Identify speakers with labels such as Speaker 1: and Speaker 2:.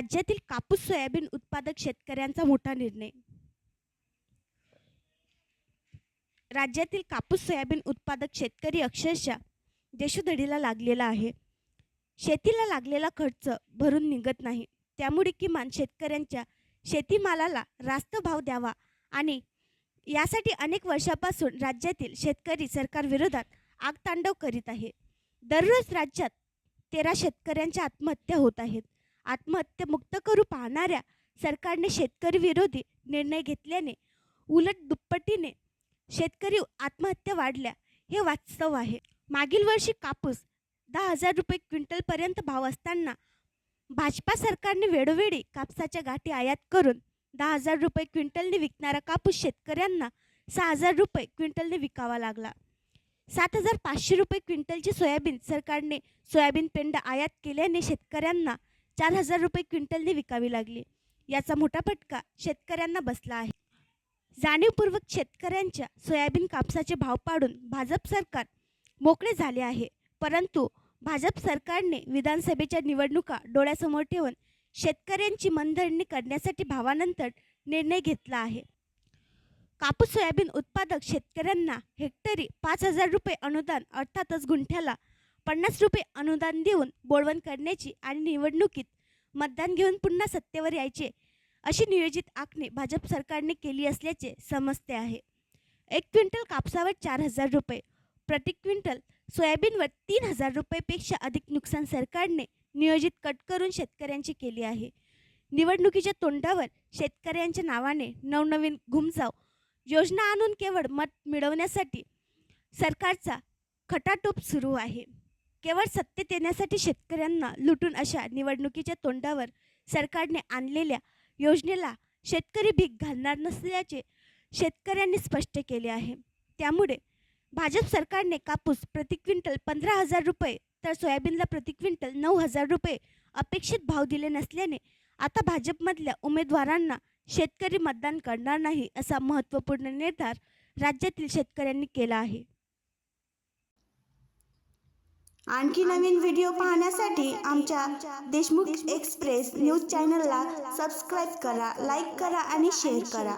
Speaker 1: राज्यातील कापूस सोयाबीन उत्पादक शेतकऱ्यांचा मोठा निर्णय. राज्यातील कापूस सोयाबीन उत्पादक शेतकरी अक्षरशः देशोधडीला लागलेला आहे. शेतीला लागलेला खर्च भरून निघत नाही. त्यामुळे किमान शेतकऱ्यांच्या शेतीमालाला रास्त भाव द्यावा आणि यासाठी अनेक वर्षापासून राज्यातील शेतकरी सरकारविरोधात आगतांडव करीत आहे. दररोज राज्यात 13 शेतकऱ्यांच्या आत्महत्या होत आहेत. आत्महत्या मुक्त करू पाहणाऱ्या सरकारने शेतकरी विरोधी निर्णय घेतल्याने उलट दुप्पटीने शेतकरी आत्महत्या वाढल्या हे वास्तव आहे. मागील वर्षी कापूस 10,000 रुपये क्विंटलपर्यंत भाव असताना भाजपा सरकारने वेळोवेळी कापसाच्या गाठी आयात करून 10,000 रुपये क्विंटलने विकणारा कापूस शेतकऱ्यांना 6,000 रुपये क्विंटलने विकावा लागला. 7,500 रुपये क्विंटलची सोयाबीन सरकारने सोयाबीन पेंड आयात केल्याने शेतकऱ्यांना 4,000 रुपये क्विंटलने विकावी लागली. याचा मोठा फटका शेतकऱ्यांना बसला आहे. जाणीवपूर्वक शेतकऱ्यांच्या सोयाबीन कापसाचे भाव पाडून भाजप सरकार मोकळे झाले आहे. परंतु भाजप सरकारने विधानसभेच्या निवडणुका डोळ्यासमोर ठेवून शेतकऱ्यांची मनधरणी करण्यासाठी भावानंतर निर्णय घेतला आहे. कापूस सोयाबीन उत्पादक शेतकऱ्यांना हेक्टरी 5,000 रुपये अनुदान अर्थातच गुंठ्याला 50 रुपये अनुदान देऊन बोळवण करण्याची आणि निवडणुकीत मतदान घेऊन पुन्हा सत्तेवर यायचे अशी नियोजित आखणी भाजप सरकारने केली असल्याचे समजते आहे. 1 क्विंटल कापसावर 4,000 रुपये, प्रति क्विंटल सोयाबीनवर 3,000 रुपयेपेक्षा अधिक नुकसान सरकारने नियोजित कट करून शेतकऱ्यांची केली आहे. निवडणुकीच्या तोंडावर शेतकऱ्यांच्या नावाने नवनवीन घुमजाव योजना आणून केवळ मत मिळवण्यासाठी सरकारचा खटाटोप सुरू आहे. केवळ सत्तेत येण्यासाठी शेतकऱ्यांना लुटून अशा निवडणुकीच्या तोंडावर सरकारने आणलेल्या योजनेला शेतकरी भीक घालणार नसल्याचे शेतकऱ्यांनी स्पष्ट केले आहे. त्यामुळे भाजप सरकारने कापूस प्रति क्विंटल 15,000 रुपये तर सोयाबीनला प्रति क्विंटल 9,000 रुपये अपेक्षित भाव दिले नसल्याने आता भाजपमधल्या उमेदवारांना शेतकरी मतदान करणार नाही असा महत्त्वपूर्ण निर्धार राज्यातील शेतकऱ्यांनी केला आहे.
Speaker 2: आणखी नवीन व्हिडिओ पाहण्यासाठी आमच्या देशमुख एक्सप्रेस न्यूज चॅनलला सबस्क्राईब करा, लाईक करा आणि शेअर करा.